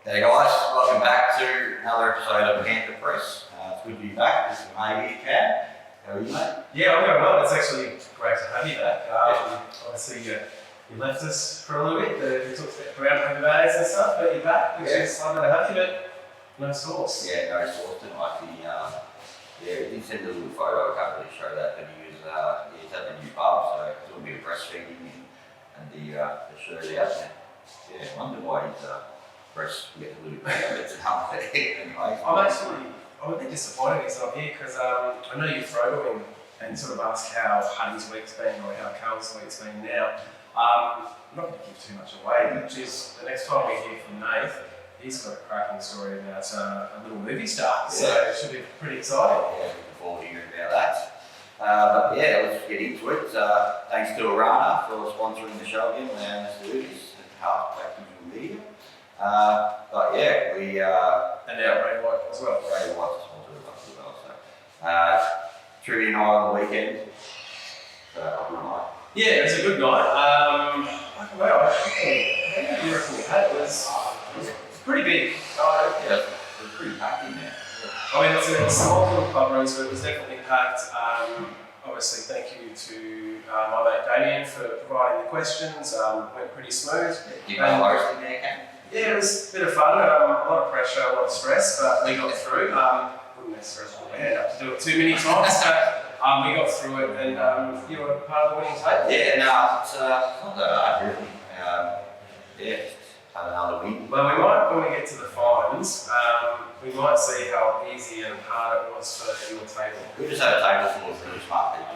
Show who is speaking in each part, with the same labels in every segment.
Speaker 1: Hey guys, welcome back to another episode of Panther Cres. It's good to be back. This is maybe Cam. How are you, mate?
Speaker 2: Yeah, I'm going well. It's actually great to have you back. Obviously, you left us for a little bit. We talked around over days and stuff, but you're back, which is lovely to have you, but no sauce.
Speaker 1: Yeah, no sauce tonight. We did send a little photo. I can't really show that, but he's at the new pub, so it's a little bit of breastfeeding and the shirt out there. Yeah, I wonder why his breast get a little bit anyway.
Speaker 2: I'm a bit disappointed he's not here because I know you throw to him and sort of ask how Huddy's week's been or how Carl's week's been now. I'm not going to give too much away, but geez, the next time we hear from Nath, he's got a cracking story about a little movie star, so it should be pretty exciting.
Speaker 1: Yeah, looking forward to hearing about that. But yeah, let's get into it. Thanks to Arana for sponsoring the show again, allowing us to do this half package media. But yeah, we
Speaker 2: and now Ray White as well.
Speaker 1: Ray White's sponsored us as well. So trivia night on the weekend. So good night.
Speaker 2: Yeah, it was a good night. I don't know. How many you reckon we had? It was pretty big.
Speaker 1: Yeah, it was pretty packed in there.
Speaker 2: I mean, it's a small little pub room, so it was definitely packed. Obviously, thank you to my mate Damien for providing the questions. Went pretty smooth.
Speaker 1: Did you know worse in there, Cam?
Speaker 2: Yeah, it was a bit of fun. A lot of pressure, a lot of stress, but we got through. Wouldn't necessarily put my hand up to do it too many times, but we got through it, and you were part of the winning table.
Speaker 1: Yeah, no, it's not that hard really. Just have another win.
Speaker 2: Well, we might, when we get to the fines, we might see how easy and hard it was for your table.
Speaker 1: We just had a table full of really smart people.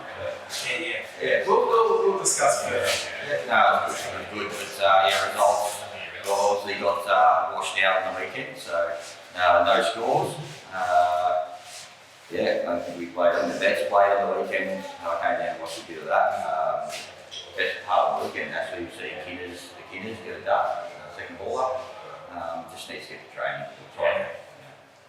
Speaker 2: Yeah. We'll discuss further.
Speaker 1: Yeah, no, it was good. But results obviously got washed out on the weekend, so no scores. I don't think we played on the best played on the weekend. I came down and watched a bit of that. Best part of the weekend actually seeing the Kinners get it done. Second ball up. Just needs to get to training.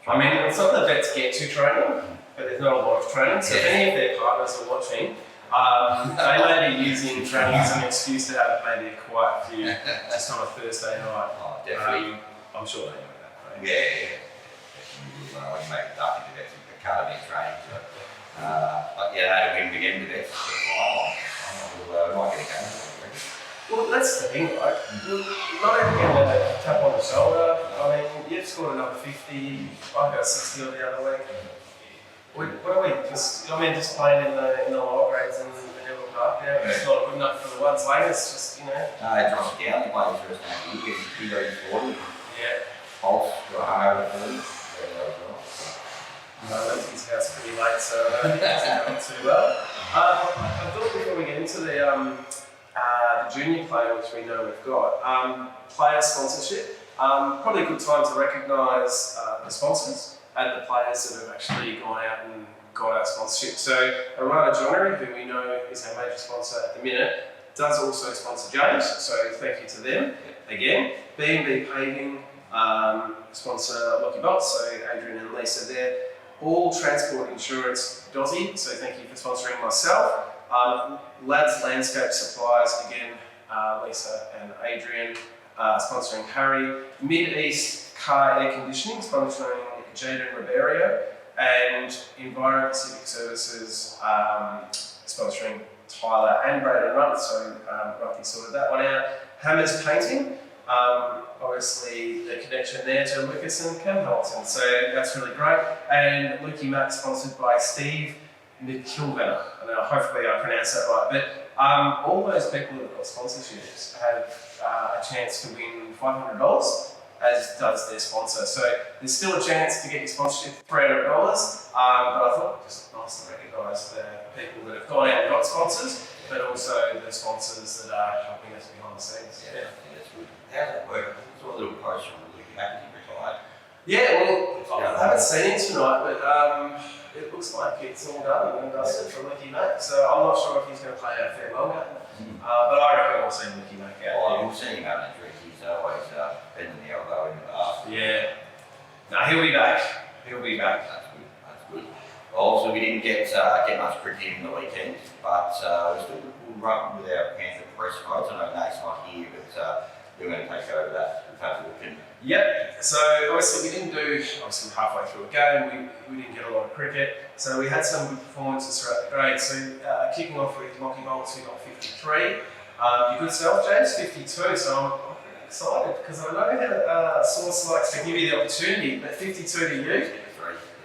Speaker 2: I mean, it's not the vets get to training, but there's not a lot of training. So if any of their partners are watching, they may be using training as an excuse to have maybe a quiet few just on a Thursday night.
Speaker 1: Oh, definitely.
Speaker 2: I'm sure they know that. Right?
Speaker 1: Yeah. When you make it dark into vets, you can't have any training. But yeah, they had a win again with vets. We might get a game.
Speaker 2: Well, that's the thing, right? You're not even going to tap on the shoulder. I mean, you've scored another 50. I got 60 on the other week. What are we just playing in the lower grades in the Eildon Park now? It's not good enough for the ones later. It's just,
Speaker 1: No, it drops down. They play the first half. You get 40.
Speaker 2: Yeah.
Speaker 1: Pulse, got over 40.
Speaker 2: That's his house pretty late, so it hasn't gone too well. I thought before we get into the junior player, which we know we've got, player sponsorship, probably a good time to recognise the sponsors and the players that have actually gone out and got our sponsorship. So Arana Joinery, who we know is our major sponsor at the minute, does also sponsor James, so thank you to them again. B&B Paving sponsor Lucky Bolts, so Adrian and Lisa there. All Transport Insurance Dozzy, so thank you for sponsoring myself. Lads Landscape Supplies, again, Lisa and Adrian sponsoring Harry. Mid-East Car Air Conditioning sponsoring Jaden Ribeiro, and Enviro Pacific Services sponsoring Tyler and Braden Runt, so Rumpy sorted that one out. Hammers Painting, obviously the connection there to Lucas and Cam Hamilton, so that's really great. And Lukey Mac sponsored by Steve McKilvan. Hopefully I pronounced that right, but all those people that have got sponsorships have a chance to win $500, as does their sponsor. So there's still a chance to get your sponsorship $300, but I thought it was nice to recognise the people that have gone out and got sponsors, but also the sponsors that are helping us behind the scenes.
Speaker 1: Yeah, I think that's good. How's that work? I saw a little post from Luke Mack, he retired.
Speaker 2: Yeah, well, I haven't seen him tonight, but it looks like it's all done and dusted from Lucky Mac, so I'm not sure if he's going to play a farewell game. But I reckon we'll see Lucky Mac out.
Speaker 1: We'll see him having a drink. He's always bending the elbow in the bath.
Speaker 2: Yeah. No, he'll be back. He'll be back.
Speaker 1: That's good. Well, also, we didn't get much cricket in the weekend, but we're still running with our Panther press votes. I know Nate's not here, but you're going to take over that. We've had to look in.
Speaker 2: Yep. So obviously we didn't do, obviously halfway through a game, we didn't get a lot of cricket. So we had some good performances throughout the grade. So kicking off with Lockie Bolts, who got 53. Your good self, James, 52. So I'm pretty excited because I know how Source likes to give you the opportunity, but 52 to you.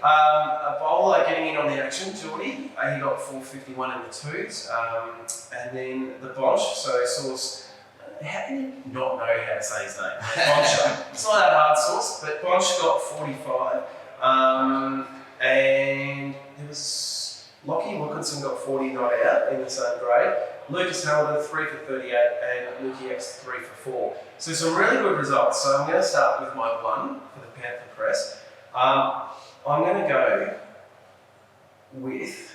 Speaker 2: A bowler getting in on the action, Geordie, he got 451 in the twos. And then the Bosch, so Source, how can you not know how to say his name? Bonch. It's not that hard, Source, but Bonch got 45. And there was Lockie Wilkinson got 40 not out in the same grade. Lucas Hamilton 3 for 38 and Lukey X 3 for 4. So some really good results. So I'm going to start with my one for the Panther Cres. I'm going to go with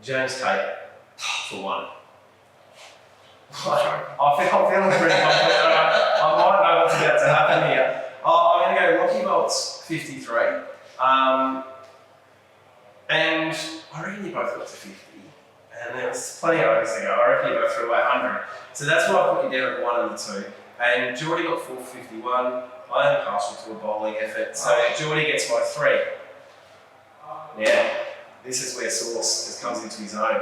Speaker 2: James Tate for one. I'm feeling pretty confident. I might know what's about to happen here. I'm going to go Lockie Bolts 53. And I reckon you both got to 50. And there was plenty of overs to go. I reckon you both threw away 100. So that's why I put you down at 1 and 2. And Geordie got 451. I am partial to a bowling effort. So Geordie gets my 3. Now, this is where Source just comes into his own.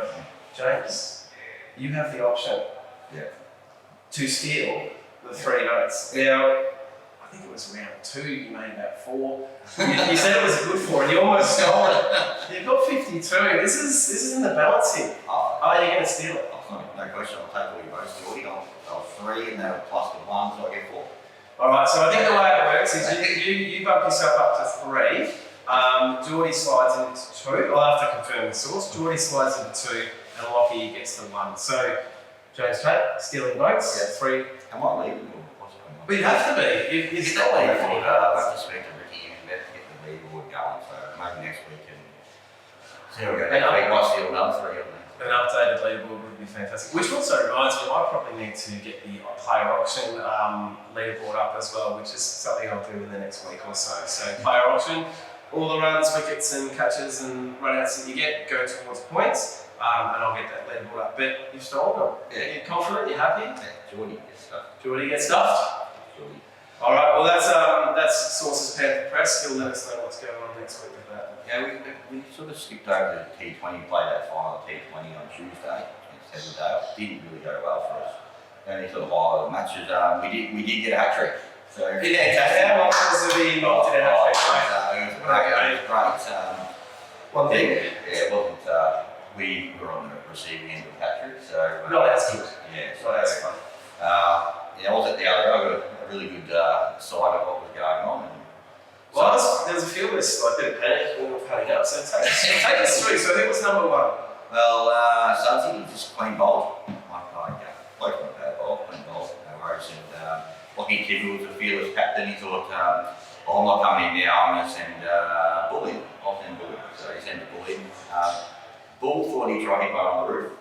Speaker 2: James, you have the option to steal the 3 notes. Now, I think it was round 2, you made about 4. You said it was a good 4 and you almost stole it. You've got 52. This is in the balance here. Are you going to steal it?
Speaker 1: No question, I'll take all your votes. Geordie got 3 and they were plus the 1, so I get 4.
Speaker 2: Alright, so I think the way it works is you bump yourself up to 3. Geordie slides into 2. I'll have to confirm the source. Geordie slides into 2 and Lockie gets the 1. So, James Tate, stealing votes, 3.
Speaker 1: Am I leaving or what's going on?
Speaker 2: But you have to be. You're still leaving.
Speaker 1: I have to speak to Ricky and get the leaderboard going, so maybe next week and see how we go. Next week might steal another 3 of them.
Speaker 2: An updated leaderboard would be fantastic. Which also reminds me, I probably need to get the player auction leaderboard up as well, which is something I'll do in the next week or so. So player auction, all the runs, wickets and catches and run-outs that you get go towards points, and I'll get that leaderboard up. But you've stolen them. Yeah. You're confident, you're happy?
Speaker 1: Yeah, Geordie gets stuffed.
Speaker 2: Geordie gets stuffed?
Speaker 1: Geordie.
Speaker 2: All right, well that's Sources Panther Press. You'll let us know what's going on next week with that.
Speaker 1: Yeah, we sort of skipped over the T20, played that final T20 on Tuesday against Heaverdale. Didn't really go well for us. Only sort of highlight matches. We did get a hat trick. So
Speaker 2: how much was it involved in a hat trick?
Speaker 1: It was great.
Speaker 2: One thing.
Speaker 1: Yeah, it wasn't. We were on the receiving end of the hat trick, so
Speaker 2: not as good.
Speaker 1: Yeah,
Speaker 2: so that's fun.
Speaker 1: Yeah, I was at the other. I got a really good sight of what was going on.
Speaker 2: Well, there was a few of us, like a bit of panic when we were putting up, so take us through. So who was number 1?
Speaker 1: Well, Sudsy, just clean bowled. Like not bad bowl, clean bowled, no worries. And Lockie Tibble was a fearless captain. He thought, I'm not coming in now, I'm going to send Bully. I'll send Bully. So he sent Bully. Bull thought he'd try hit one on the roof,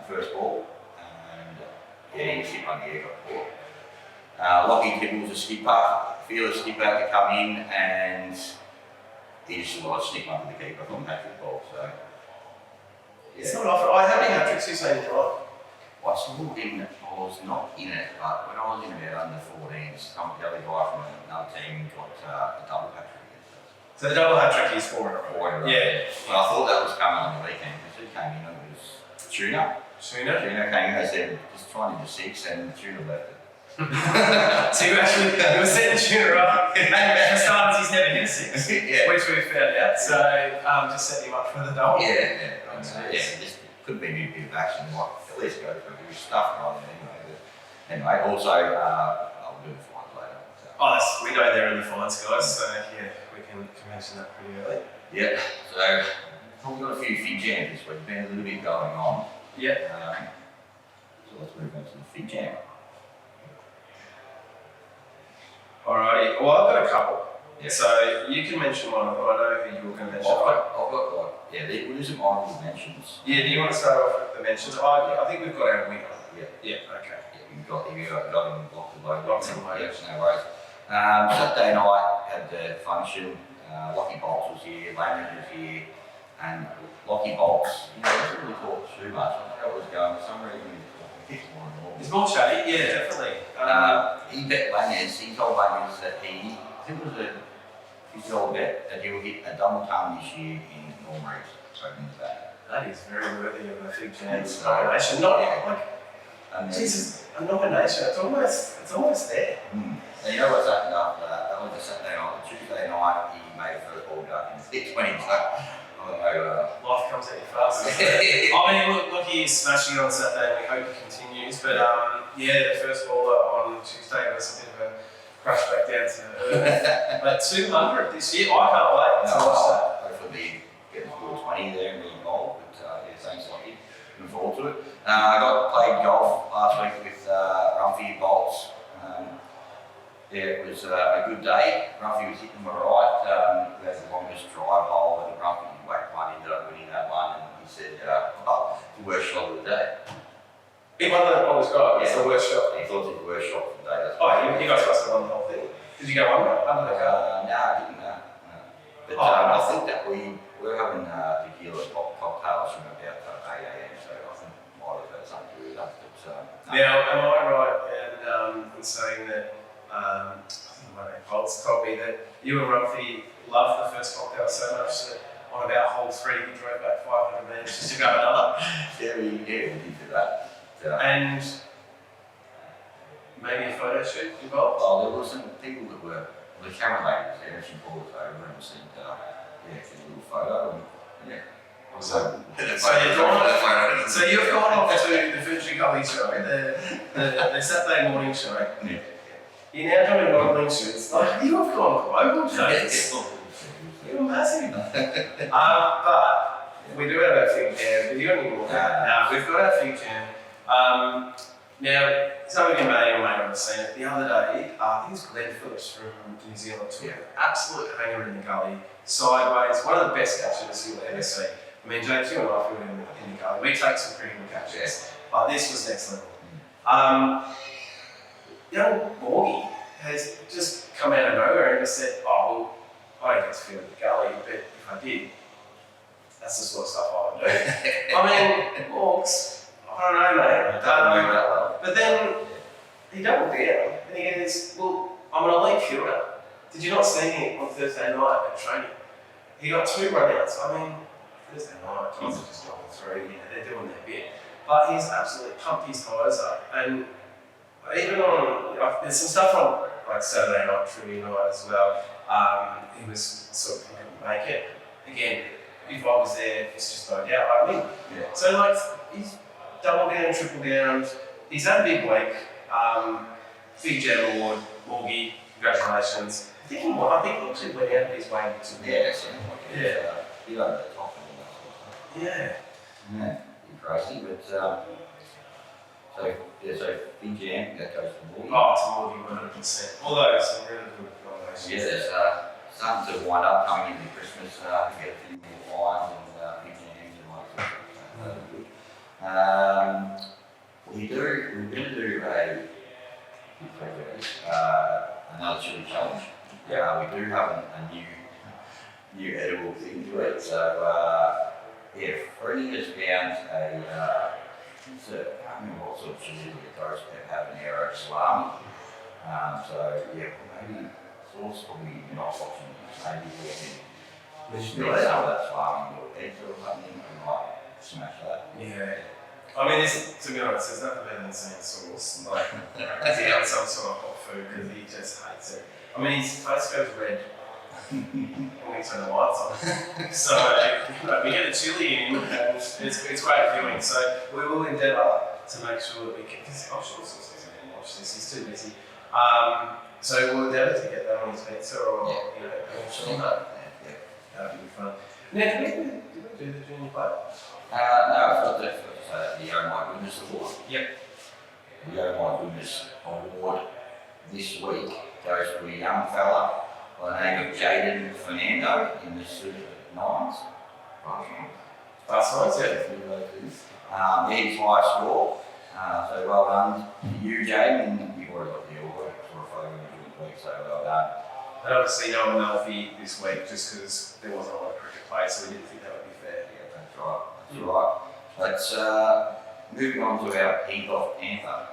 Speaker 1: first ball. And yeah, he hit one here, got 4. Lockie Tibble was a skipper. Fearless skipper to come in and he just wanted to sneak one to the keeper from hat-trick ball. So, yeah.
Speaker 2: It's not often. How many hat-tricks you seen in your life?
Speaker 1: I was not in it, but when I was in about under 14s, the other guy from another team got a double hat-trick against us.
Speaker 2: So the double hat-trick is 4 in a row?
Speaker 1: 4 in a row. Yeah. Well, I thought that was coming on the weekend because he came in and it was Tuna. Tuna came in, they said, just try and do 6 and Tuna left it.
Speaker 2: So you were setting Tuna up. For starters, he's never hit a 6, which we found out. So just setting him up for the double.
Speaker 1: Yeah, just could be a new bit of action. Like at least go for a bit of stuff right there anyway. But anyway, also I'll do the fines later. So.
Speaker 2: Oh, we know they're in the fines, guys. So yeah, we can mention that pretty early.
Speaker 1: Yeah. So we've got a few fig jams this week. Been a little bit going on.
Speaker 2: Yeah.
Speaker 1: So let's move on to the fig jam.
Speaker 2: Alrighty, well I've got a couple.
Speaker 1: Yeah.
Speaker 2: So you can mention one of them. I know who you were going to mention.
Speaker 1: I've got we'll do some honourable mentions.
Speaker 2: Yeah, do you want to start off with the mentions? I think we've got our winner. Yeah, okay.
Speaker 1: Yeah, you've got him locked and loaded.
Speaker 2: Locked and loaded.
Speaker 1: Yes, no worries. Saturday night had the function. Lockie Bolts was here, Lehman was here, and Lockie Bolts, wasn't really talked too much. I don't know what was going on. For some reason, he bit more normal.
Speaker 2: He's more chatty, yeah, definitely.
Speaker 1: He bet Langers, he told Langers that I think it was a $50 bet that he'll hit a double ton this year in Norm Reefs. So into that.
Speaker 2: That is very worthy of a Fig Jam's nomination. Not like, Jesus, a nomination, it's almost there.
Speaker 1: And you know what's happened after that? That was the Saturday night. The Tuesday night, he made a first ball duck in the 620. So I don't know.
Speaker 2: Life comes at you fast. I mean, look, he's smashing it on Saturday, and we hope he continues. But yeah, the first ball on Tuesday was a bit of a crash back down to earth. But 200 this year, I can't wait to watch that.
Speaker 1: Hopefully, get the full 20 there and be involved. But yeah, thanks, Lockie. Looking forward to it. I played golf last week with Rumphy Bolts. Yeah, it was a good day. Rumphy was hitting them right. We had the longest drive hole, and Rumphy whacked one, ended up winning that one. And he said, oh, the worst shot of the day.
Speaker 2: He won the longest drive, it's the worst shot.
Speaker 1: He thought it was the worst shot of the day.
Speaker 2: You guys must have won the whole thing. Did you go under the car?
Speaker 1: No, I didn't. No. But I think that we were having tequila cocktails from about 8 a.m. So I think we might have had something to do with that. But,
Speaker 2: Now, am I right in saying that I think my mate Bolts told me that you and Rumphy loved the first cocktail so much that on about hole 3 you drove back 500 metres just to grab another?
Speaker 1: Yeah, we did do that.
Speaker 2: And maybe a photo shoot involved?
Speaker 1: Oh, there were some people that were the camera ladies there, and she brought us over and said, yeah, a little photo. And, yeah. So
Speaker 2: you've gone off to the Ferntree Gully show, the Saturday morning show.
Speaker 1: Yeah.
Speaker 2: You're now doing modelling shoots. Like, you have gone global, James. You're massive. But we do have our Fig Jam. Have you got any more? No, we've got our Fig Jam. Now, some of you may or may not have seen it. The other day, I think it's Glenn Phillips from New Zealand took an absolute hanger in the gully, sideways. One of the best catches you'll ever see. I mean, James, you and I feel in the gully. We take some pretty good catches, but this was next level. Young Morgie has just come out of nowhere and just said, oh, well, I don't get to feel in the gully, but if I did, that's the sort of stuff I would do. I mean, Morgs, I don't know, mate. But then he doubled down and he goes, well, I'm an elite fielder. Did you not see me on Thursday night at training? He got 2 run-outs. I mean, Thursday night, guys are just dropping 3, they're doing their bit. But he's absolutely pumped his tyres up. And even on, there's some stuff on like Saturday night, trivia night as well. He was sort of couldn't make it. Again, if I was there, it's just no doubt I win. Yeah. So like, he's double down, triple down. He's had a big week. Fig Jam Award, Morgie, congratulations. I think he actually went out of his way to win.
Speaker 1: Yeah. He got the top and all that sort of stuff.
Speaker 2: Yeah.
Speaker 1: Crazy, but so Fig Jam that goes to Morgie.
Speaker 2: Oh, to Morgie 100%. Although some really good nominations.
Speaker 1: Yeah, there's starting to wind up coming into Christmas. We get a few more wines and Fig Jams and all that sort of stuff. We're going to do another chili challenge. We do have a new edible thing to it. So Freddie has found I can't remember what sort of chili it goes to habanero salami. Maybe sauce probably not option. Maybe we can mix some of that salami or eggs or something and might smash that.
Speaker 2: Yeah. I mean, to be honest, there's nothing better than seeing sauce. Like, he's out some sort of hot food because he just hates it. I mean, his face goes red when we turn the lights on. So, we get a chili in him and it's great viewing. So, we will endeavour to make sure that we can, because I'm sure sauce doesn't watch this, he's too busy. So, we'll endeavour to get that on his pizza or, sure that. That'd be fun. Now, did we do the junior play?
Speaker 1: No, I've got the Oh My Goodness Award.
Speaker 2: Yep.
Speaker 1: The Oh My Goodness Award this week goes to a young fella by the name of Jaden Fernando in the Super Nines.
Speaker 2: That's nice,
Speaker 1: He's high score. So well done to you, Jaden. You've already got the award for a photo during the week, so well done.
Speaker 2: And obviously no one Alfie this week just because there wasn't a lot of cricket play, so we didn't think that would be fair.
Speaker 1: Yeah, that's right. Let's moving on to our Eildon Panther.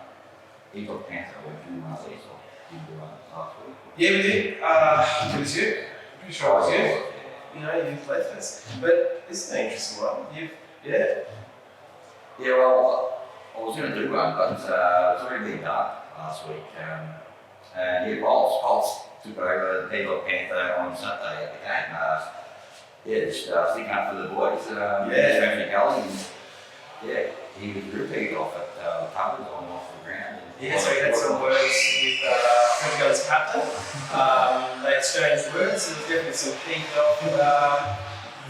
Speaker 1: Eildon Panther, we do one of these, or did you do one last week?
Speaker 2: Yeah, we did. It was you. Pretty sure it was you. You know, you played this. But this is an interesting one.
Speaker 1: Yeah, well, I was going to do one, but it's already been done last week. Rolls took over the Eildon Panther on Saturday at the game. Just sticking up for the boys. Ferntree Gully. And, he was repeated off at Panthers on off the ground.
Speaker 2: So we had some words with Gully's captain. They exchanged words. There was definitely some peaked off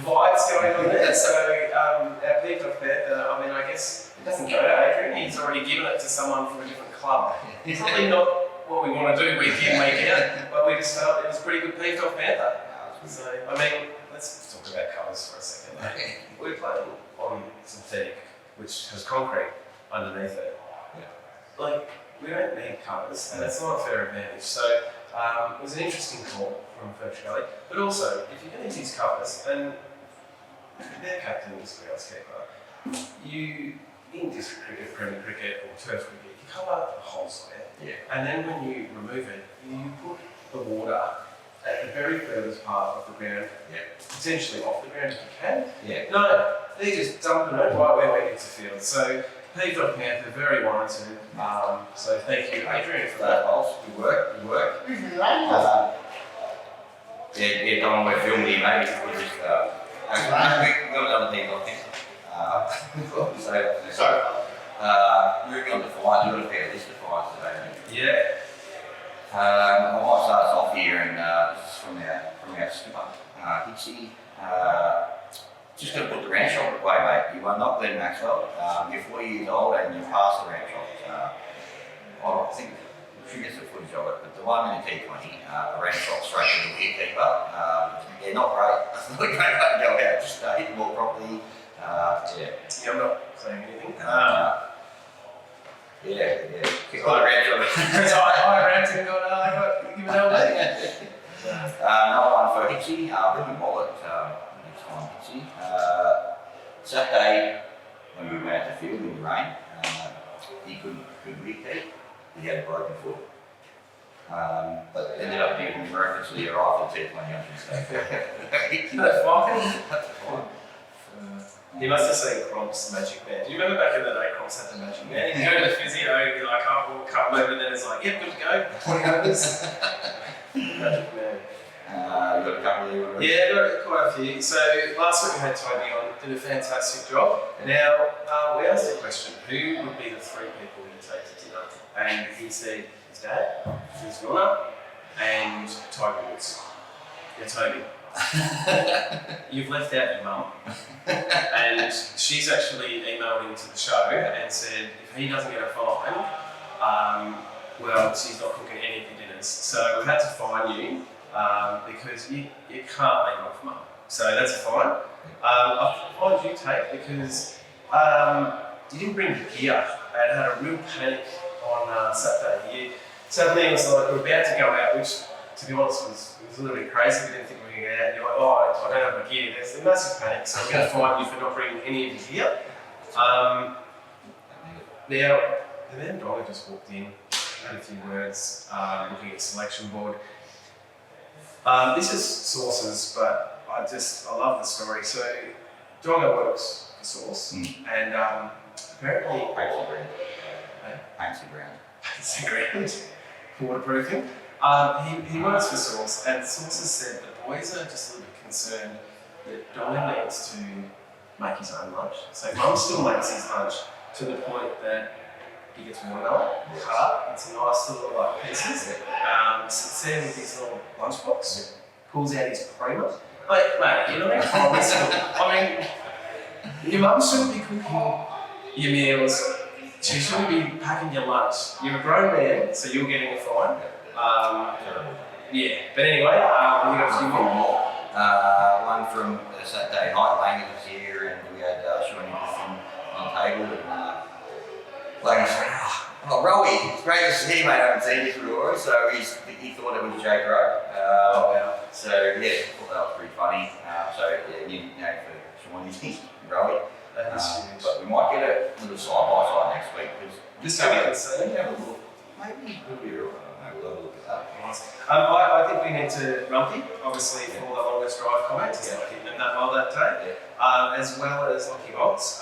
Speaker 2: vibes going on there. So our peaked off Panther, I guess it doesn't go to Adrian. He's already given it to someone from a different club. Probably not what we want to do week in, week out, but we just felt it was pretty good peaked off Panther. So, let's talk about colours for a second. We're playing on synthetic, which has concrete underneath it. We don't need colours, and it's not a fair advantage. So, it was an interesting call from Ferntree, but also, if you're going to use colours, and their captain is the groundskeeper, you, in district cricket, premier cricket, or turf cricket, you colour the whole square, and then when you remove it, you put the water at the very furthest part of the ground, potentially off the ground if you can. No, they just dumping it right where we get to field. So Eildon Panther, very warranted. So thank you, Adrian, for that.
Speaker 1: Good work. Don, we're filming here, mate. We're just, we've got another thing on here. Moving on to fines, we've got a fair list of fines today. I might start us off here, and this is from our skipper, Hitsy. Just going to put the ranch shot away, mate. You are not Glenn Maxwell. You're 40 years old and you've passed the ranch shot. I think she gets the footage of it, but the one in the T20, a ranch shot straight to the wicketkeeper. Not great. That's not a great way to go out. Just hit the ball properly.
Speaker 2: I'm not saying anything.
Speaker 1: Kick on the ranch shot.
Speaker 2: I ran to go, I got give it LB.
Speaker 1: Another one for Hitsy, Ricky Wallet. Next time, Hitsy. Saturday, when we went out to field in the rain, he couldn't wicket. He had a broken foot. But ended up giving miraculously a rifle T20 on
Speaker 2: That's fine. He must have seen Cromps' Magic Man. Do you remember back in the day, Cromps had the Magic Man? He'd go to the physio, he'd be like, can't move, and then it's like, yep, good to go, 20 overs. Magic Man.
Speaker 1: You got a couple of you?
Speaker 2: Yeah, got quite a few. So last week we had Toby on, did a fantastic job. Now, we asked a question, who would be the 3 people you take to dinner? And he said his dad, his nonna, and Toby Woods. Yeah, Toby. You've left out your mum, and she's actually emailed into the show and said if he doesn't get a fine, she's not cooking any of your dinners. So we've had to fine you because you can't leave off mum. So that's a fine. I fined you, Tate, because you didn't bring the gear and had a real panic on Saturday. Suddenly it was like we're about to go out, which to be honest was a little bit crazy. We didn't think we were going to get out. You're like, I don't have my gear. There's a massive panic, so I'm going to fine you for not bringing any of your gear. Now, the man Dolly just walked in, had a few words, looking at selection board. This is sources, but I love the story. So, Donga works for Source, and apparently
Speaker 1: Paints the ground.
Speaker 2: Waterproofing. He works for Source, and Source has said the boys are just a little bit concerned that Dolly needs to make his own lunch. So Mum still makes his lunch to the point that he gets watermelon cut up into nice little pieces. Sits there with his little lunchbox, pulls out his creamer. Mate, you're not in primary school. Your mum shouldn't be cooking your meals. She shouldn't be packing your lunch. You're a grown man, so you're getting a fine. But anyway, we got a few more.
Speaker 1: One from Saturday night, Lang was here, and we had Sean Nicholson on the table. And Lang said, Rowie, it's great to see you, mate. I haven't seen you for a while. So he thought it was Jake Rowe. So I thought that was pretty funny. New name for Sean Nicholson, Rowie. But we might get a little side by
Speaker 2: This can be concerned. Have a look.
Speaker 1: Maybe we'll be alright. We'll have a look at that.
Speaker 2: Nice. I think we need to Rumpy, obviously, for the longest drive comment. It's not hitting them that well that day. As well as Lucky Bolts.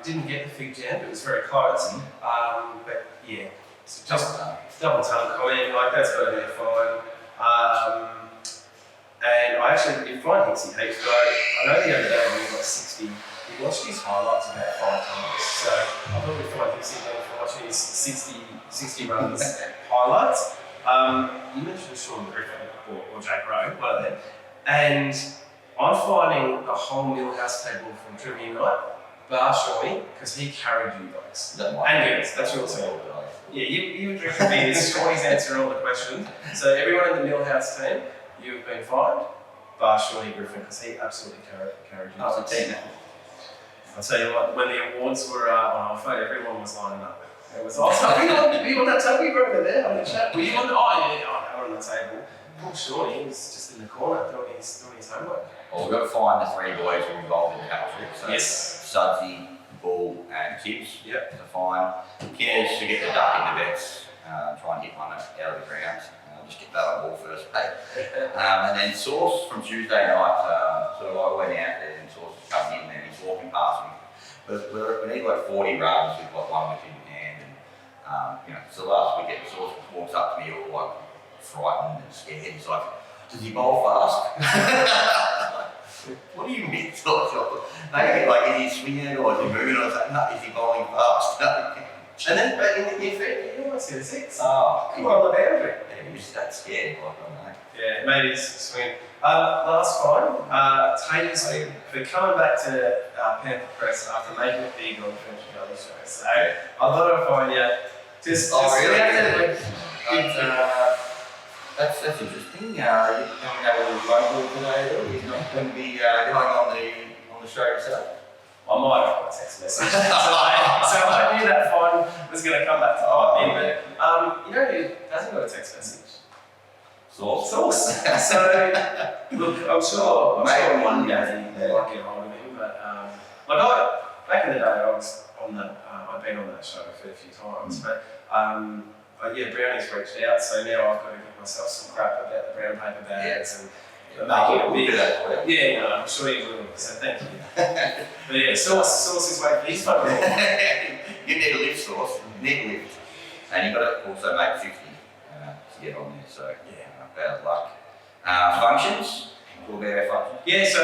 Speaker 2: Didn't get the fig jam, it was very close. But yeah, it's just double tongue comment, like that's got to be fine. And I actually did find Hixie heaps, but I know the other day when he got 60, he watched his highlights about 5 times. So I thought we'd find Hixie again for watching his 60 runs highlights. You mentioned Sean Griffin or Jack Rowe, one of them. And I'm finding a whole Millhouse table from Trivia Night, bar Shawnee, because he carried you guys. And girls, that's your team. Yeah, you would drinking beers, Shawnee's answering all the questions. So everyone in the Millhouse team, you've been fined, bar Shawnee Griffin, because he absolutely carried you.
Speaker 1: How's the team?
Speaker 2: I'll tell you what, when the awards were on offer, everyone was lining up. It was awesome. Were you on that table? You were over there on the chat. Were you on the? Oh yeah, they were on the table. Poor Shawnee, he was just in the corner doing his homework.
Speaker 1: Well, we've got to find the 3 boys who are involved in the cattle trip. So
Speaker 2: yes.
Speaker 1: Sudsy, Bull, and Tibbs.
Speaker 2: Yep.
Speaker 1: To find Kinners to get the duck in the vets, try and hit one out of the ground. Just get that on ball first, hey. And then Sauce from Tuesday night. So I went out there and Sauce was coming in and he's walking past me. But we need like 40 runs. We've got one with him in hand, and so last weekend Sauce walks up to me all like frightened and scared. He's like, "Does he bowl fast?" What do you mean? Like, is he swinging or is he moving? I was like, "No, is he bowling fast?"
Speaker 2: And then, but in the effect, you almost hit a 6.
Speaker 1: Oh,
Speaker 2: come on the boundary.
Speaker 1: Yeah, he was that scared. Like, I don't know.
Speaker 2: Yeah, maybe it's swing. Last fine, Tyers for coming back to Panther Cres after making it big on the Ferntree Gully show. So I thought I'd find you.
Speaker 1: Really? That's interesting. You're coming out with a phone call today, or you're not going to be going on the show yourself?
Speaker 2: I might have got a text message. so I knew that fine was going to come back to bite me. But you know who hasn't got a text message? Sauce. So, look, I'm sure one day I might get hold of him, but back in the day I was on I've been on that show a fair few times, but Brownie's reached out, so now I've got to give myself some crap about the brown paper bags and making it big. Yeah, I'm sure you will, so thank you. But yeah, Sauce is waiting for his phone call.
Speaker 1: You need a lift, Sauce. You need a lift. And you've got to also make 50 to get on there, so bad luck. Functions? We'll be our functions. Yeah, so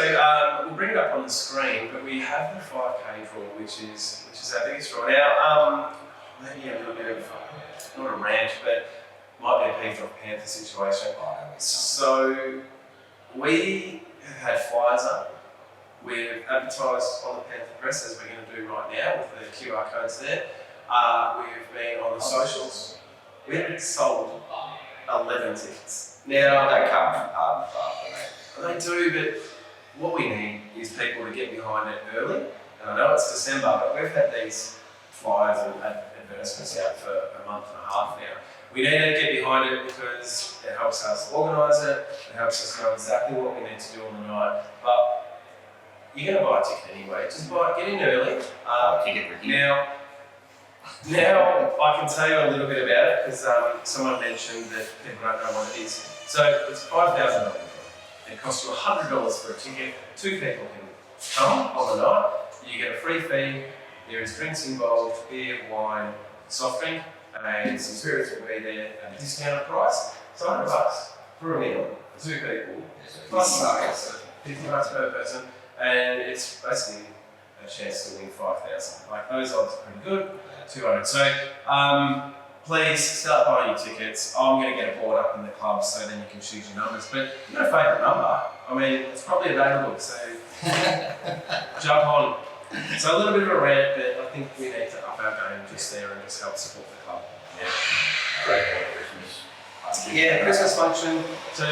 Speaker 1: we'll bring it up on the screen, but we have the 5K draw, which is our biggest draw. Now, maybe a little bit of, not a rant, but might be a peeved off Panther situation. So we have had flyers up. We've advertised on the Panther Press, as we're going to do right now with the QR codes there. We've been on the socials. We haven't sold 11 tickets. Now, they come from hard and fast, don't they? They do, but what we need is people to get behind it early. And I know it's December, but we've had these flyers and advertisements out for a month and a half now. We need to get behind it because it helps us organise it, it helps us know exactly what we need to do on the night. But you're going to buy a ticket anyway, just get in early. Now I can tell you a little bit about it because someone mentioned that people don't know what it is. So it's $5,000. It costs you $100 for a ticket. 2 people can come on the night. You get a free fee. There is drinks involved, beer, wine, soft drink, and some spirits will be there at a discounted price. It's $100 for a meal for 2 people. Plus $50 per person, and it's basically a chance to win 5,000. Like those odds are pretty good. 200. So please start buying your tickets. I'm going to get a board up in the club so then you can choose your numbers. But you've got a favourite number. I mean, it's probably available, so jump on. So a little bit of a rant, but I think we need to up our game just there and just help support the club. Yeah. Great Christmas. Yeah, Christmas function. So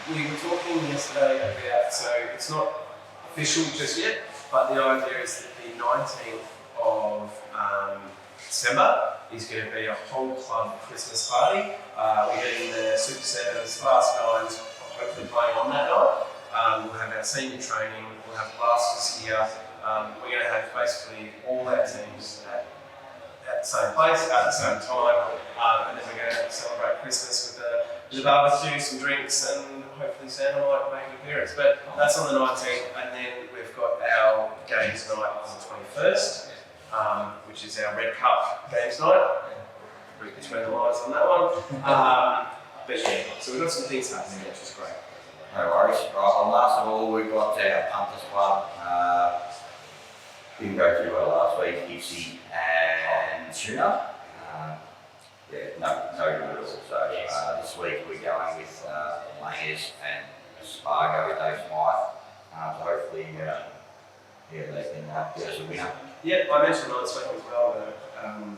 Speaker 1: we were talking yesterday about, so it's not official just yet, but the idea is that the 19th of December is going to be a whole club Christmas party. We're getting the Super Sevens, Fast Nines, hopefully playing on that night. We'll have our senior training, we'll have blasters here. We're going to have basically all our teams at
Speaker 2: at the same place at the same time, and then we're going to celebrate Christmas with a barbecue, some drinks, and hopefully Santa might make an appearance. But that's on the 19th, and then we've got our games night on the 21st, which is our Red Cup games night. Read between the lines on that one. But yeah, so we've got some things happening, which is great.
Speaker 1: No worries. Right, and last of all, we've got our Panthers club. Didn't go too well last week, Gipsy and Tuna. No good at all. So this week we're going with Langers and Spargo with Dave Smythe. So hopefully, they can give us a winner.
Speaker 2: Yeah, I mentioned last week as well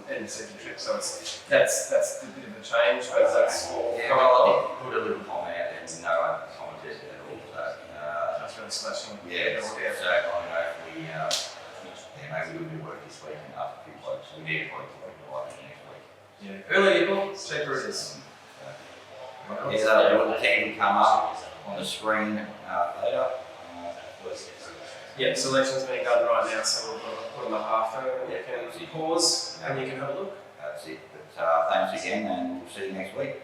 Speaker 2: the end of season trip, so that's a bit of a change, but that's
Speaker 1: Yeah, well, I did put a little comment out there and no one commented at all. So
Speaker 2: that's really smashing.
Speaker 1: yeah, so I don't know if we maybe we'll do work this week and after a few blokes. We need to work next week.
Speaker 2: Yeah, early April, cheaper it is.
Speaker 1: Yeah, the team will come up on the screen later.
Speaker 2: Yeah, selection's being done right now, so we'll put them up after. You can pause and you can have a look.
Speaker 1: That's it. But thanks again, and we'll see you next week.